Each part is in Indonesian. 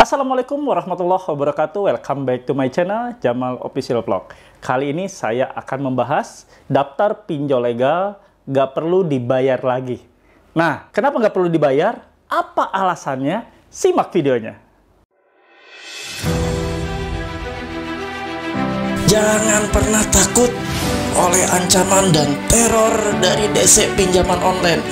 Assalamualaikum warahmatullahi wabarakatuh. Welcome back to my channel Jamal Official Vlog. Kali ini saya akan membahas daftar pinjol legal nggak perlu dibayar lagi. Nah, kenapa nggak perlu dibayar? Apa alasannya? Simak videonya. Jangan pernah takut oleh ancaman dan teror dari DC pinjaman online.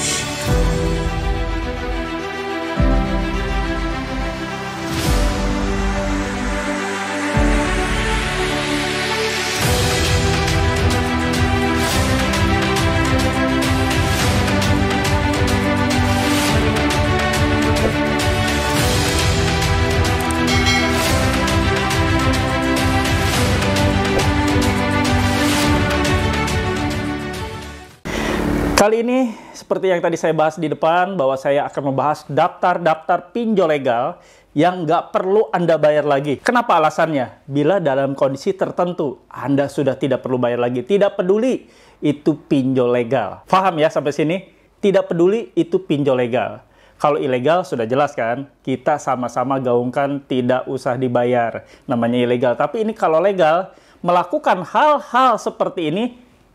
Kali ini, seperti yang tadi saya bahas di depan, bahwa saya akan membahas daftar-daftar pinjol legal yang nggak perlu Anda bayar lagi. Kenapa alasannya? Bila dalam kondisi tertentu, Anda sudah tidak perlu bayar lagi. Tidak peduli itu pinjol legal. Paham ya sampai sini? Tidak peduli itu pinjol legal. Kalau ilegal sudah jelas kan? Kita sama-sama gaungkan tidak usah dibayar. Namanya ilegal. Tapi ini kalau legal, melakukan hal-hal seperti ini,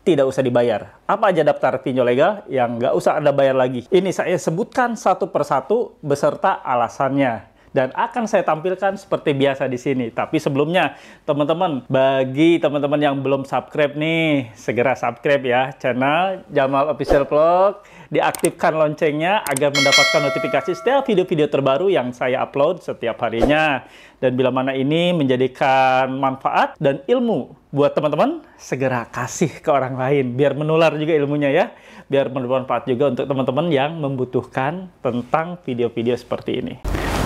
tidak usah dibayar. Apa aja daftar pinjol legal yang nggak usah Anda bayar lagi? Ini saya sebutkan satu persatu beserta alasannya. Dan akan saya tampilkan seperti biasa di sini. Tapi sebelumnya, teman-teman, bagi teman-teman yang belum subscribe nih, segera subscribe ya channel Jamal Official Vlog. Diaktifkan loncengnya agar mendapatkan notifikasi setiap video-video terbaru yang saya upload setiap harinya. Dan bila mana ini menjadikan manfaat dan ilmu buat teman-teman, segera kasih ke orang lain. Biar menular juga ilmunya ya. Biar bermanfaat juga untuk teman-teman yang membutuhkan tentang video-video seperti ini.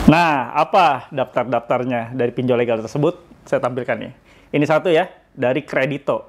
Nah, apa daftar-daftarnya dari pinjol legal tersebut? Saya tampilkan nih. Ini satu ya, dari Kredito.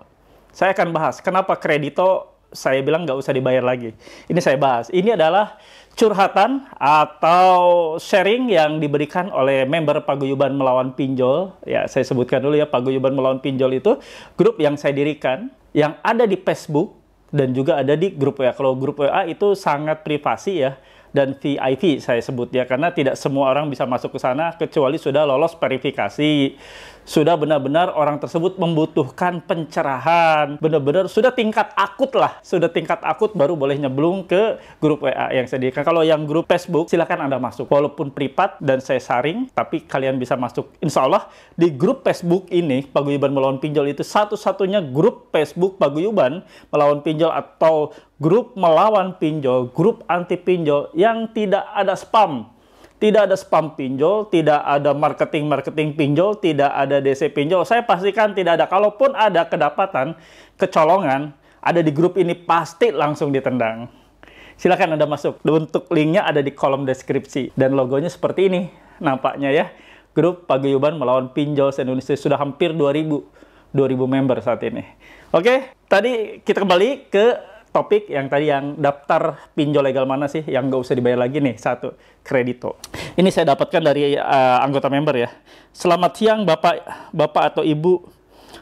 Saya akan bahas kenapa Kredito saya bilang nggak usah dibayar lagi. Ini saya bahas. Ini adalah curhatan atau sharing yang diberikan oleh member Paguyuban Melawan Pinjol. Ya, saya sebutkan dulu ya, Paguyuban Melawan Pinjol itu grup yang saya dirikan, yang ada di Facebook dan juga ada di grup WA. Kalau grup WA itu sangat privasi ya, dan VIP saya sebut ya, karena tidak semua orang bisa masuk ke sana kecuali sudah lolos verifikasi, sudah benar-benar orang tersebut membutuhkan pencerahan, benar-benar sudah tingkat akut lah, sudah tingkat akut baru boleh nyeblung ke grup WA yang saya sediakan. Kalau yang grup Facebook silakan Anda masuk, walaupun privat dan saya saring, tapi kalian bisa masuk. Insya Allah di grup Facebook ini Paguyuban Melawan Pinjol itu satu-satunya grup Facebook Paguyuban Melawan Pinjol atau grup melawan pinjol, grup anti pinjol yang tidak ada spam. Tidak ada spam pinjol, tidak ada marketing pinjol, tidak ada DC pinjol. Saya pastikan tidak ada. Kalaupun ada kedapatan, kecolongan, ada di grup ini pasti langsung ditendang. Silakan Anda masuk. Untuk linknya ada di kolom deskripsi. Dan logonya seperti ini nampaknya ya. Grup Paguyuban Melawan Pinjol se-Indonesia sudah hampir 2000 member saat ini. Oke, tadi kita kembali ke topik yang tadi, yang daftar pinjol legal mana sih yang nggak usah dibayar lagi nih. Satu, Kredito. Ini saya dapatkan dari anggota member ya. Selamat siang Bapak atau Ibu.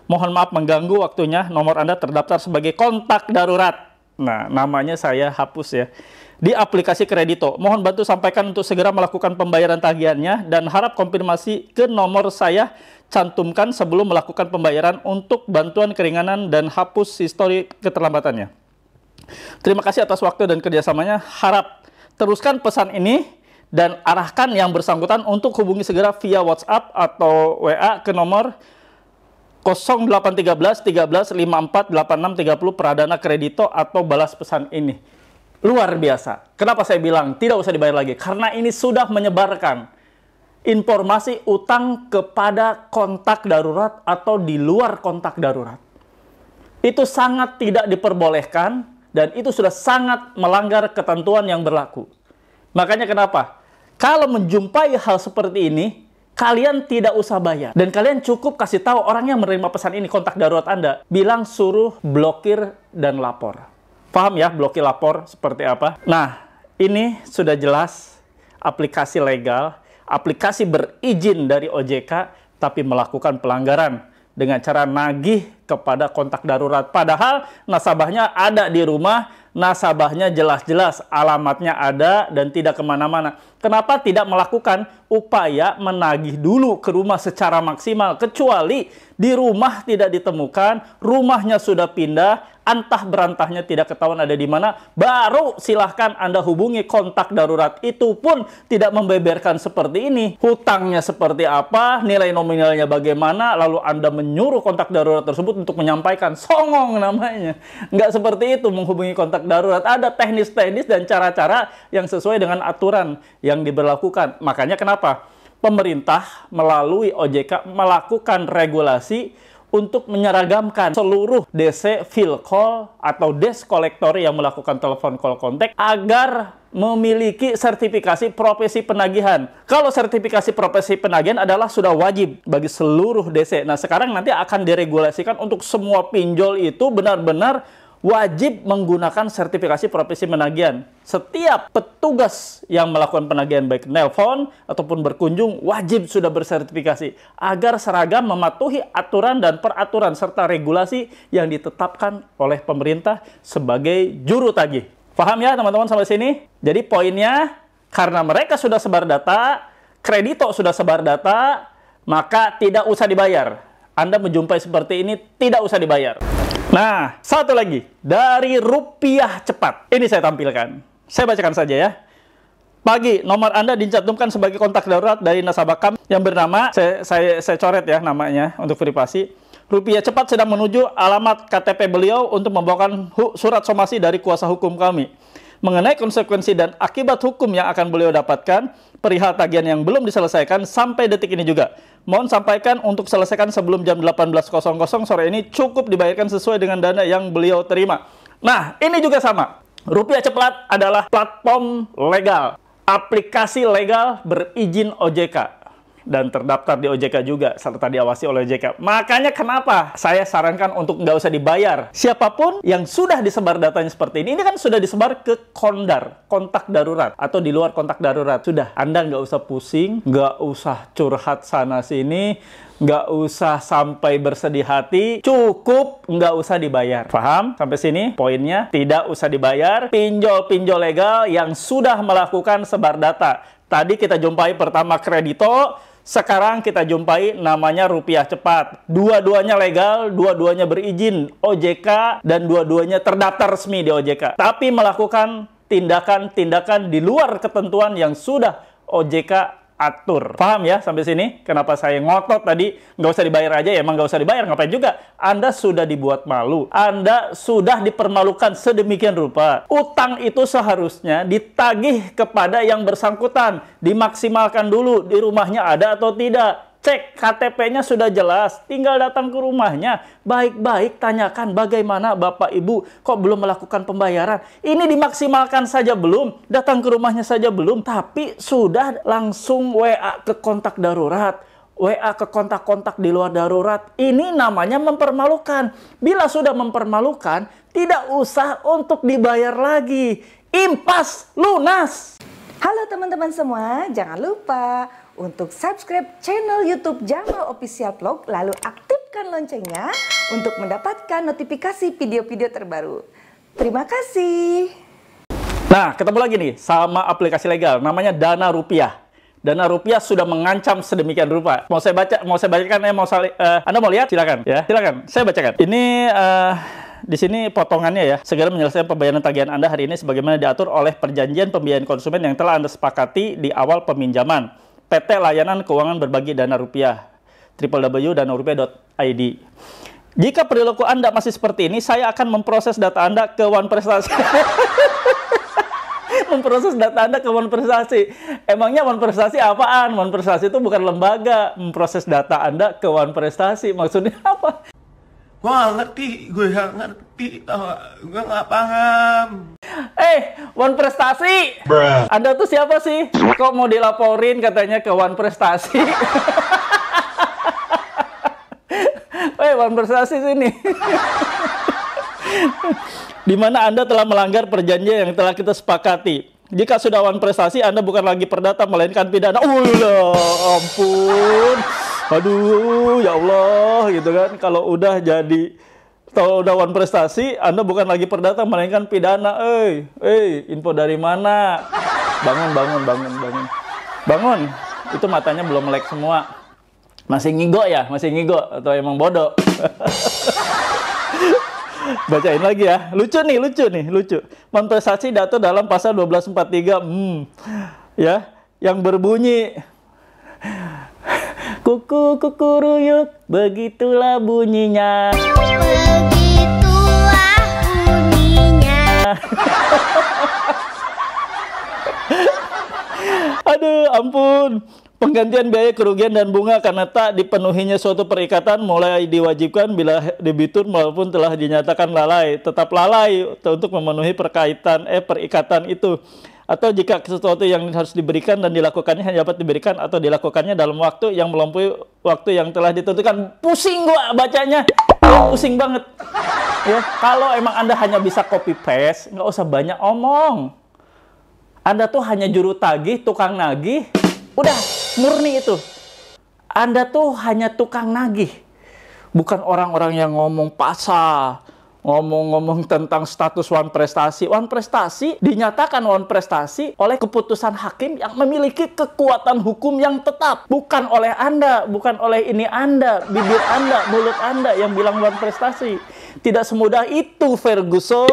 Mohon maaf mengganggu waktunya. Nomor Anda terdaftar sebagai kontak darurat. Nah, namanya saya hapus ya. Di aplikasi Kredito. Mohon bantu sampaikan untuk segera melakukan pembayaran tagihannya dan harap konfirmasi ke nomor saya cantumkan sebelum melakukan pembayaran untuk bantuan keringanan dan hapus histori keterlambatannya. Terima kasih atas waktu dan kerjasamanya. Harap teruskan pesan ini dan arahkan yang bersangkutan untuk hubungi segera via WhatsApp atau WA ke nomor 0813 13 54 86 30 Pradana Kredito atau balas pesan ini. Luar biasa. Kenapa saya bilang tidak usah dibayar lagi? Karena ini sudah menyebarkan informasi utang kepada kontak darurat atau di luar kontak darurat. Itu sangat tidak diperbolehkan. Dan itu sudah sangat melanggar ketentuan yang berlaku. Makanya kenapa? Kalau menjumpai hal seperti ini, kalian tidak usah bayar. Dan kalian cukup kasih tahu orang yang menerima pesan ini, kontak darurat Anda. Bilang suruh blokir dan lapor. Paham ya, blokir lapor seperti apa? Nah, ini sudah jelas aplikasi legal, aplikasi berizin dari OJK, tapi melakukan pelanggaran dengan cara nagih kepada kontak darurat. Padahal nasabahnya ada di rumah nasabahnya jelas-jelas, alamatnya ada dan tidak kemana-mana. Kenapa tidak melakukan upaya menagih dulu ke rumah secara maksimal? Kecuali di rumah tidak ditemukan, rumahnya sudah pindah, antah berantahnya tidak ketahuan ada di mana, baru silahkan Anda hubungi kontak darurat. Itu pun tidak membeberkan seperti ini. Hutangnya seperti apa, nilai nominalnya bagaimana, lalu Anda menyuruh kontak darurat tersebut untuk menyampaikan. Songong namanya. Nggak seperti itu menghubungi kontak darurat. Ada teknis-teknis dan cara-cara yang sesuai dengan aturan yang diberlakukan. Makanya kenapa pemerintah melalui OJK melakukan regulasi untuk menyeragamkan seluruh DC field call atau desk collector yang melakukan telepon call kontak agar memiliki sertifikasi profesi penagihan. Kalau sertifikasi profesi penagihan adalah sudah wajib bagi seluruh DC. Nah, sekarang nanti akan diregulasikan untuk semua pinjol itu benar-benar wajib menggunakan sertifikasi profesi penagihan. Setiap petugas yang melakukan penagihan baik nelpon ataupun berkunjung wajib sudah bersertifikasi agar seragam mematuhi aturan dan peraturan serta regulasi yang ditetapkan oleh pemerintah sebagai juru tagih. Paham ya teman-teman sampai sini? Jadi poinnya, karena mereka sudah sebar data, kredito sudah sebar data, maka tidak usah dibayar. Anda menjumpai seperti ini, tidak usah dibayar. Nah, satu lagi dari Rupiah Cepat. Ini saya tampilkan. Saya bacakan saja ya. Pagi, nomor Anda dicantumkan sebagai kontak darurat dari nasabah kami yang bernama, saya coret ya namanya untuk privasi. Rupiah Cepat sedang menuju alamat KTP beliau untuk membawakan surat somasi dari kuasa hukum kami. Mengenai konsekuensi dan akibat hukum yang akan beliau dapatkan, perihal tagihan yang belum diselesaikan sampai detik ini juga. Mohon sampaikan untuk selesaikan sebelum jam 18.00 sore ini cukup dibayarkan sesuai dengan dana yang beliau terima. Nah, ini juga sama. Rupiah Cepat adalah platform legal, aplikasi legal berizin OJK. Dan terdaftar di OJK juga, serta diawasi oleh OJK. Makanya kenapa saya sarankan untuk nggak usah dibayar. Siapapun yang sudah disebar datanya seperti ini kan sudah disebar ke kondar, kontak darurat, atau di luar kontak darurat. Sudah, Anda nggak usah pusing, nggak usah curhat sana-sini, nggak usah sampai bersedih hati, cukup nggak usah dibayar. Paham? Sampai sini poinnya, tidak usah dibayar. Pinjol-pinjol legal yang sudah melakukan sebar data. Tadi kita jumpai pertama kredito, sekarang kita jumpai namanya Rupiah Cepat. Dua-duanya legal, dua-duanya berizin OJK, dan dua-duanya terdaftar resmi di OJK. Tapi melakukan tindakan-tindakan di luar ketentuan yang sudah OJK atur. Paham ya sampai sini? Kenapa saya ngotot tadi nggak usah dibayar aja? Ya emang nggak usah dibayar, ngapain juga? Anda sudah dibuat malu. Anda sudah dipermalukan sedemikian rupa. Utang itu seharusnya ditagih kepada yang bersangkutan. Dimaksimalkan dulu di rumahnya ada atau tidak. Cek KTP-nya sudah jelas, tinggal datang ke rumahnya. Baik-baik tanyakan bagaimana Bapak Ibu kok belum melakukan pembayaran. Ini dimaksimalkan saja belum, datang ke rumahnya saja belum, tapi sudah langsung WA ke kontak darurat. WA ke kontak-kontak di luar darurat. Ini namanya mempermalukan. Bila sudah mempermalukan, tidak usah untuk dibayar lagi. Impas, lunas. Halo teman-teman semua, jangan lupa untuk subscribe channel YouTube Jamal Official Vlog, lalu aktifkan loncengnya untuk mendapatkan notifikasi video-video terbaru. Terima kasih. Nah, ketemu lagi nih sama aplikasi legal, namanya Dana Rupiah. Dana Rupiah sudah mengancam sedemikian rupa. Mau saya bacakan ya, Anda mau lihat? Silakan ya, silakan. Saya bacakan. Ini di sini potongannya ya. Segera menyelesaikan pembayaran tagihan Anda hari ini sebagaimana diatur oleh perjanjian pembiayaan konsumen yang telah Anda sepakati di awal peminjaman. PT Layanan Keuangan Berbagi Dana Rupiah, www.danarupiah.id. Jika perilaku Anda masih seperti ini, saya akan memproses data Anda ke One Prestasi. Memproses data Anda ke One Prestasi. Emangnya One Prestasi apaan? One Prestasi itu bukan lembaga. Memproses data Anda ke One Prestasi. Maksudnya apa? Gue gak ngerti, gue gak paham. One Prestasi. Bruh. Anda tuh siapa sih? Kok mau dilaporin katanya ke One Prestasi? One Prestasi sini. Di mana Anda telah melanggar perjanjian yang telah kita sepakati. Jika sudah One Prestasi, Anda bukan lagi perdata, melainkan pidana. Ampun. Aduh, ya Allah, gitu kan. Kalau udah jadi Kalau udah One Prestasi, Anda bukan lagi perdata, melainkan pidana. Info dari mana? Bangun. Itu matanya belum melek semua. Masih ngigo ya? Masih ngigo? Atau emang bodoh? Bacain lagi ya. Lucu nih. One Prestasi diatur dalam pasal 1243. Ya, yang berbunyi, kuku ruyuk, begitulah bunyinya. Aduh, ampun. Penggantian biaya kerugian dan bunga karena tak dipenuhinya suatu perikatan mulai diwajibkan bila debitur maupun telah dinyatakan lalai, tetap lalai untuk memenuhi perikatan itu. Atau jika sesuatu yang harus diberikan dan dilakukannya hanya dapat diberikan atau dilakukannya dalam waktu yang melampaui waktu yang telah ditentukan. Pusing gua bacanya. Pusing banget. Ya, kalau emang Anda hanya bisa copy paste, nggak usah banyak omong. Anda tuh hanya juru tagih, tukang nagih. Udah, murni itu. Anda tuh hanya tukang nagih. Bukan orang-orang yang ngomong pasal, ngomong-ngomong tentang status One Prestasi. One Prestasi dinyatakan One Prestasi oleh keputusan hakim yang memiliki kekuatan hukum yang tetap. Bukan oleh Anda, bukan oleh ini Anda, bibir Anda, mulut Anda yang bilang One Prestasi. Tidak semudah itu, Ferguson.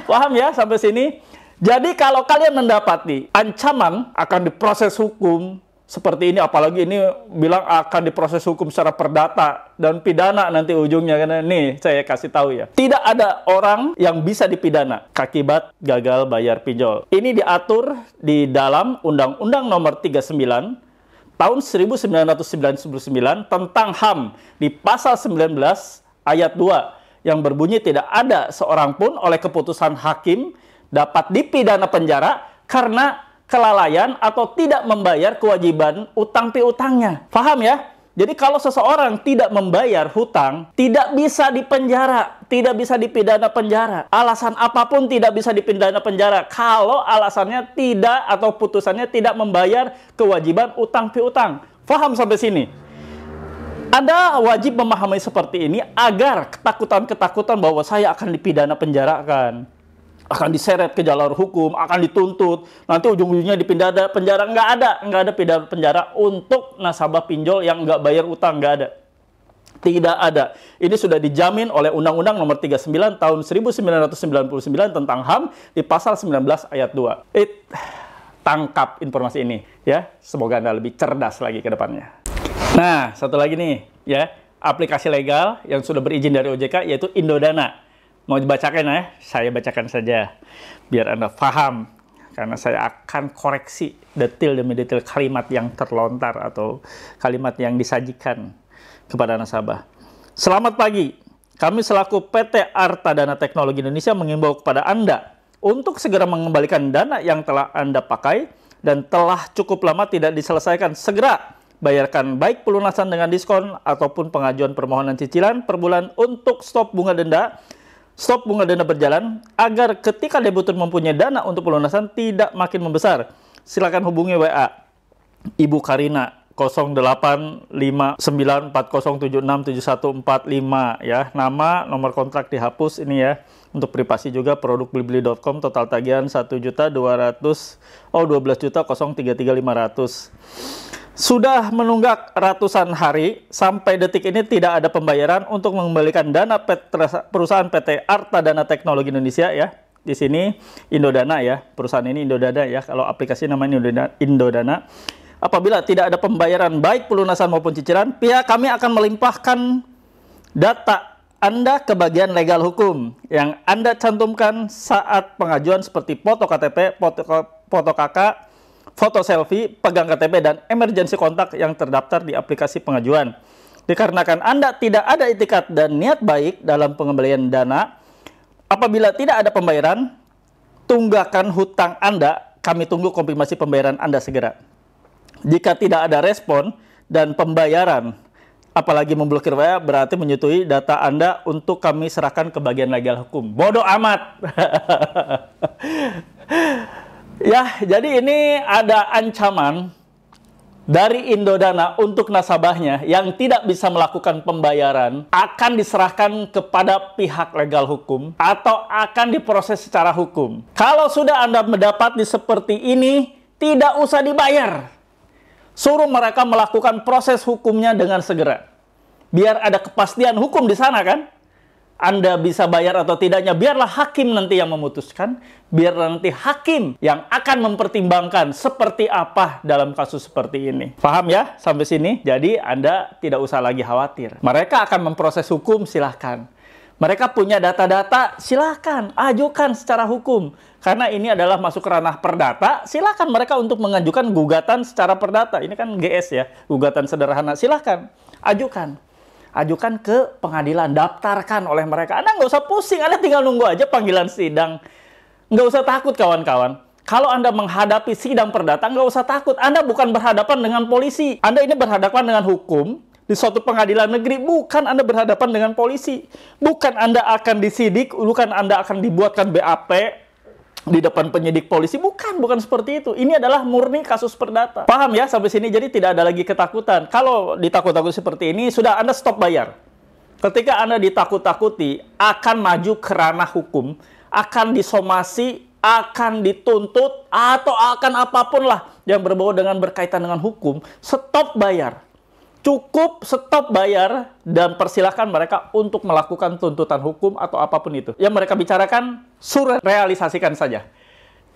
Paham ya sampai sini? Jadi kalau kalian mendapati ancaman akan diproses hukum seperti ini, apalagi ini bilang akan diproses hukum secara perdata dan pidana nanti ujungnya, karena nih saya kasih tahu ya, tidak ada orang yang bisa dipidana akibat gagal bayar pinjol. Ini diatur di dalam Undang-Undang Nomor 39 tahun 1999 tentang HAM di pasal 19 ayat 2 yang berbunyi tidak ada seorang pun oleh keputusan hakim dapat dipidana penjara karena kelalaian atau tidak membayar kewajiban utang piutangnya. Paham ya? Jadi kalau seseorang tidak membayar hutang, tidak bisa dipenjara, tidak bisa dipidana penjara. Alasan apapun tidak bisa dipidana penjara kalau alasannya tidak atau putusannya tidak membayar kewajiban utang piutang. Paham sampai sini? Anda wajib memahami seperti ini agar ketakutan-ketakutan bahwa saya akan dipidana penjarakan, akan diseret ke jalur hukum, akan dituntut, nanti ujung-ujungnya dipidana penjara, nggak ada pidana penjara untuk nasabah pinjol yang nggak bayar utang, nggak ada. Tidak ada. Ini sudah dijamin oleh Undang-Undang Nomor 39 tahun 1999 tentang HAM di pasal 19 ayat 2. Tangkap informasi ini ya. Semoga Anda lebih cerdas lagi ke depannya. Nah, satu lagi nih ya, aplikasi legal yang sudah berizin dari OJK yaitu Indodana. Mau dibacakan ya? Saya bacakan saja biar Anda paham, karena saya akan koreksi detail demi detail kalimat yang terlontar atau kalimat yang disajikan kepada nasabah. Selamat pagi. Kami selaku PT Arta Dana Teknologi Indonesia mengimbau kepada Anda untuk segera mengembalikan dana yang telah Anda pakai dan telah cukup lama tidak diselesaikan. Segera bayarkan baik pelunasan dengan diskon ataupun pengajuan permohonan cicilan per bulan untuk stop bunga denda berjalan agar ketika debitur mempunyai dana untuk pelunasan tidak makin membesar. Silakan hubungi WA Ibu Karina 085940767145 ya. Nama, nomor kontrak dihapus ini ya. Untuk privasi juga produk blibli.com, total tagihan 12.033.500. Sudah menunggak ratusan hari, sampai detik ini tidak ada pembayaran untuk mengembalikan dana perusahaan PT Arta Dana Teknologi Indonesia ya. Di sini Indodana ya, perusahaan ini Indodana ya, kalau aplikasi namanya Indodana. Apabila tidak ada pembayaran baik pelunasan maupun cicilan, pihak kami akan melimpahkan data Anda ke bagian legal hukum yang Anda cantumkan saat pengajuan seperti foto KTP, foto KK, foto selfie, pegang KTP, dan emergency kontak yang terdaftar di aplikasi pengajuan. Dikarenakan Anda tidak ada itikat dan niat baik dalam pengembalian dana, apabila tidak ada pembayaran, tunggakan hutang Anda, kami tunggu konfirmasi pembayaran Anda segera. Jika tidak ada respon dan pembayaran, apalagi memblokir WA, berarti menyetujui data Anda untuk kami serahkan ke bagian legal hukum. Bodoh amat! Ya, jadi ini ada ancaman dari Indodana untuk nasabahnya yang tidak bisa melakukan pembayaran akan diserahkan kepada pihak legal hukum atau akan diproses secara hukum. Kalau sudah Anda mendapati seperti ini, tidak usah dibayar. Suruh mereka melakukan proses hukumnya dengan segera. Biar ada kepastian hukum di sana kan. Anda bisa bayar atau tidaknya, biarlah hakim nanti yang memutuskan. Biar nanti hakim yang akan mempertimbangkan seperti apa dalam kasus seperti ini. Paham ya sampai sini? Jadi Anda tidak usah lagi khawatir. Mereka akan memproses hukum, silahkan. Mereka punya data-data, silahkan ajukan secara hukum. Karena ini adalah masuk ranah perdata, silahkan mereka untuk mengajukan gugatan secara perdata. Ini kan GS ya, gugatan sederhana. Silahkan ajukan. Ajukan ke pengadilan, daftarkan oleh mereka. Anda nggak usah pusing, Anda tinggal nunggu aja panggilan sidang. Nggak usah takut kawan-kawan. Kalau Anda menghadapi sidang perdata, nggak usah takut. Anda bukan berhadapan dengan polisi. Anda ini berhadapan dengan hukum di suatu pengadilan negeri. Bukan Anda berhadapan dengan polisi. Bukan Anda akan disidik, bukan Anda akan dibuatkan BAP di depan penyidik polisi. Bukan seperti itu. Ini adalah murni kasus perdata. Paham ya sampai sini? Jadi tidak ada lagi ketakutan. Kalau ditakut-takuti seperti ini, sudah Anda stop bayar. Ketika Anda ditakut-takuti, akan maju ke ranah hukum, akan disomasi, akan dituntut, atau akan apapun lah yang berbau dengan berkaitan dengan hukum, stop bayar. Cukup stop bayar dan persilahkan mereka untuk melakukan tuntutan hukum atau apapun itu. Yang mereka bicarakan, suruh realisasikan saja.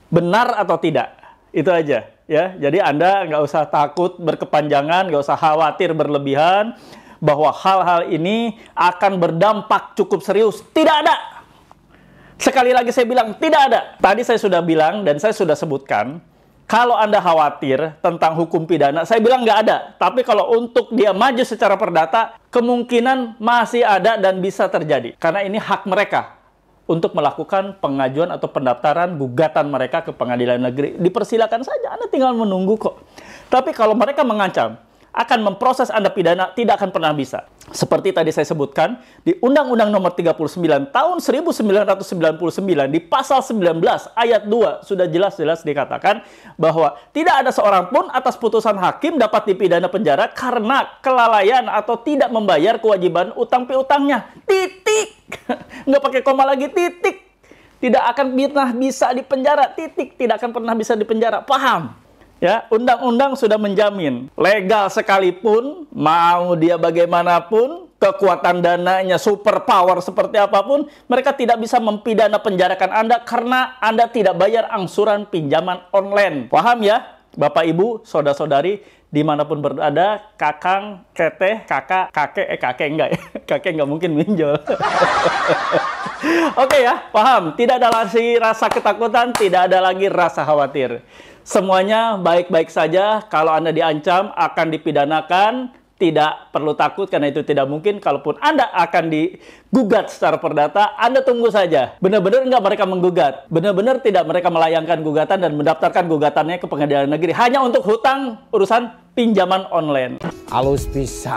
Benar atau tidak, itu aja. Ya. Jadi Anda nggak usah takut berkepanjangan, nggak usah khawatir berlebihan, bahwa hal-hal ini akan berdampak cukup serius. Tidak ada. Sekali lagi saya bilang, tidak ada. Tadi saya sudah bilang dan saya sudah sebutkan, kalau Anda khawatir tentang hukum pidana, saya bilang nggak ada. Tapi kalau untuk dia maju secara perdata, kemungkinan masih ada dan bisa terjadi. Karena ini hak mereka untuk melakukan pengajuan atau pendaftaran gugatan mereka ke pengadilan negeri. Dipersilakan saja, Anda tinggal menunggu kok. Tapi kalau mereka mengancam akan memproses Anda pidana, tidak akan pernah bisa. Seperti tadi saya sebutkan, di Undang-Undang Nomor 39 Tahun 1999 di Pasal 19 Ayat 2 sudah jelas-jelas dikatakan bahwa tidak ada seorang pun atas putusan hakim dapat dipidana penjara karena kelalaian atau tidak membayar kewajiban utang piutangnya. Titik. Nggak pakai koma lagi, titik. Tidak akan pernah bisa dipenjara, titik. Tidak akan pernah bisa dipenjara. Paham? Ya, undang-undang sudah menjamin. Legal sekalipun, mau dia bagaimanapun, kekuatan dananya, super power seperti apapun, mereka tidak bisa mempidana penjarakan Anda karena Anda tidak bayar angsuran pinjaman online. Paham ya? Bapak, Ibu, saudara-saudari, dimanapun berada, kakang, teteh, kakak, kakek enggak ya? Kakek enggak mungkin minjol. Oke ya, paham? Tidak ada lagi rasa ketakutan, tidak ada lagi rasa khawatir. Semuanya baik-baik saja. Kalau Anda diancam akan dipidanakan, tidak perlu takut karena itu tidak mungkin. Kalaupun Anda akan digugat secara perdata, Anda tunggu saja. Benar-benar nggak mereka menggugat? Benar-benar tidak mereka melayangkan gugatan dan mendaftarkan gugatannya ke pengadilan negeri hanya untuk hutang urusan pinjaman online. Halus bisa.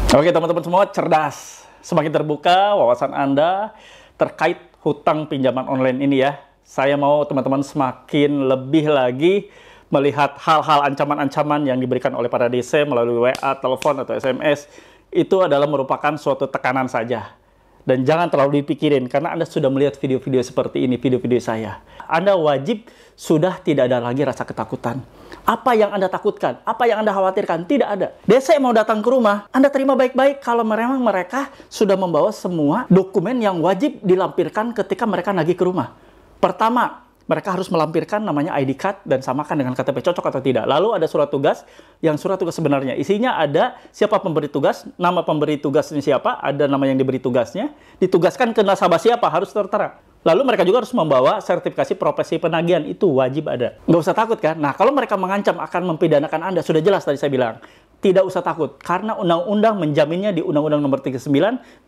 Oke teman-teman semua, cerdas. Semakin terbuka wawasan Anda terkait hutang pinjaman online ini ya. Saya mau teman-teman semakin lebih lagi melihat hal-hal ancaman-ancaman yang diberikan oleh para DC melalui WA, telepon, atau SMS. Itu adalah merupakan suatu tekanan saja. Dan jangan terlalu dipikirin, karena Anda sudah melihat video-video seperti ini, video-video saya. Anda wajib sudah tidak ada lagi rasa ketakutan. Apa yang Anda takutkan? Apa yang Anda khawatirkan? Tidak ada. DC mau datang ke rumah, Anda terima baik-baik kalau memang mereka sudah membawa semua dokumen yang wajib dilampirkan ketika mereka nagih ke rumah. Pertama, mereka harus melampirkan namanya ID card dan samakan dengan KTP, cocok atau tidak. Lalu ada surat tugas, yang surat tugas sebenarnya isinya ada siapa pemberi tugas, nama pemberi tugasnya siapa, ada nama yang diberi tugasnya, ditugaskan ke nasabah siapa, harus tertera. Lalu mereka juga harus membawa sertifikasi profesi penagihan, itu wajib ada. Nggak usah takut kan? Nah, kalau mereka mengancam akan mempidanakan Anda, sudah jelas tadi saya bilang. Tidak usah takut, karena undang-undang menjaminnya di Undang-Undang Nomor 39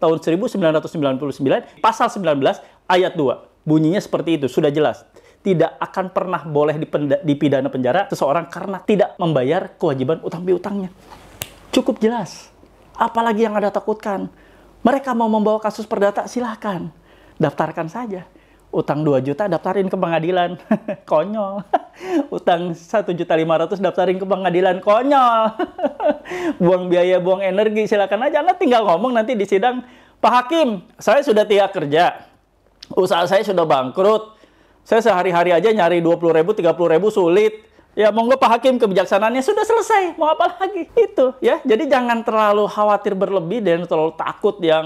Tahun 1999, Pasal 19 Ayat 2. Bunyinya seperti itu, sudah jelas. Tidak akan pernah boleh dipidana penjara seseorang karena tidak membayar kewajiban utang piutangnya. Cukup jelas. Apalagi yang Anda takutkan? Mereka mau membawa kasus perdata, silahkan. Daftarkan saja. Utang 2 juta daftarin ke pengadilan. Konyol. Utang 1.500.000 daftarin ke pengadilan. Konyol. Buang biaya, buang energi. Silakan aja. Anda tinggal ngomong nanti di sidang, Pak Hakim, saya sudah tidak kerja. Usaha saya sudah bangkrut. Saya sehari-hari aja nyari 20.000, 30.000 sulit. Ya monggo Pak Hakim, kebijaksanaannya sudah selesai. Mau apa lagi? Itu ya. Jadi jangan terlalu khawatir berlebih dan terlalu takut yang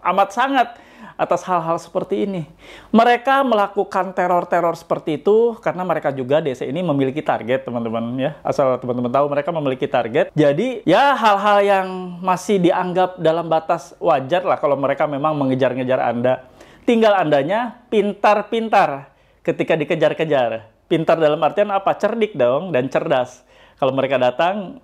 amat sangat atas hal-hal seperti ini. Mereka melakukan teror-teror seperti itu karena mereka juga DC ini memiliki target, teman-teman ya. Asal teman-teman tahu, mereka memiliki target. Jadi ya hal-hal yang masih dianggap dalam batas wajar lah kalau mereka memang mengejar-ngejar Anda. Tinggal Andanya pintar-pintar ketika dikejar-kejar. Pintar dalam artian apa? Cerdik dong dan cerdas. Kalau mereka datang,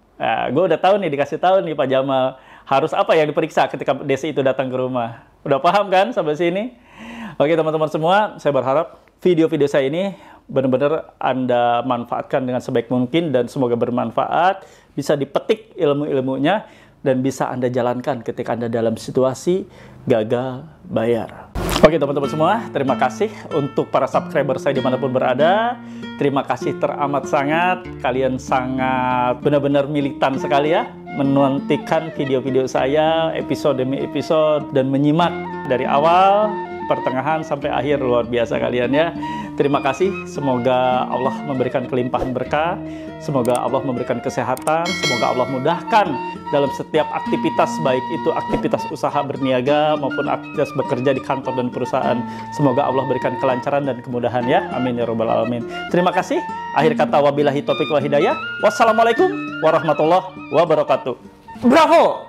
gue udah tahu nih, dikasih tahu nih Pak Jamal harus apa yang diperiksa ketika DC itu datang ke rumah. Udah paham kan sampai sini? Oke teman-teman semua, saya berharap video-video saya ini benar-benar Anda manfaatkan dengan sebaik mungkin dan semoga bermanfaat, bisa dipetik ilmu-ilmunya dan bisa Anda jalankan ketika Anda dalam situasi gagal bayar. Oke teman-teman semua, terima kasih untuk para subscriber saya dimanapun berada. Terima kasih teramat sangat, kalian sangat benar-benar militan sekali ya, menantikan video-video saya episode demi episode dan menyimak dari awal, pertengahan sampai akhir. Luar biasa kalian ya. Terima kasih, semoga Allah memberikan kelimpahan berkah, semoga Allah memberikan kesehatan, semoga Allah mudahkan dalam setiap aktivitas, baik itu aktivitas usaha berniaga maupun aktivitas bekerja di kantor dan perusahaan. Semoga Allah berikan kelancaran dan kemudahan ya. Amin ya rabbal alamin. Terima kasih. Akhir kata wabillahi taufiq wal hidayah. Wassalamualaikum warahmatullahi wabarakatuh. Bravo!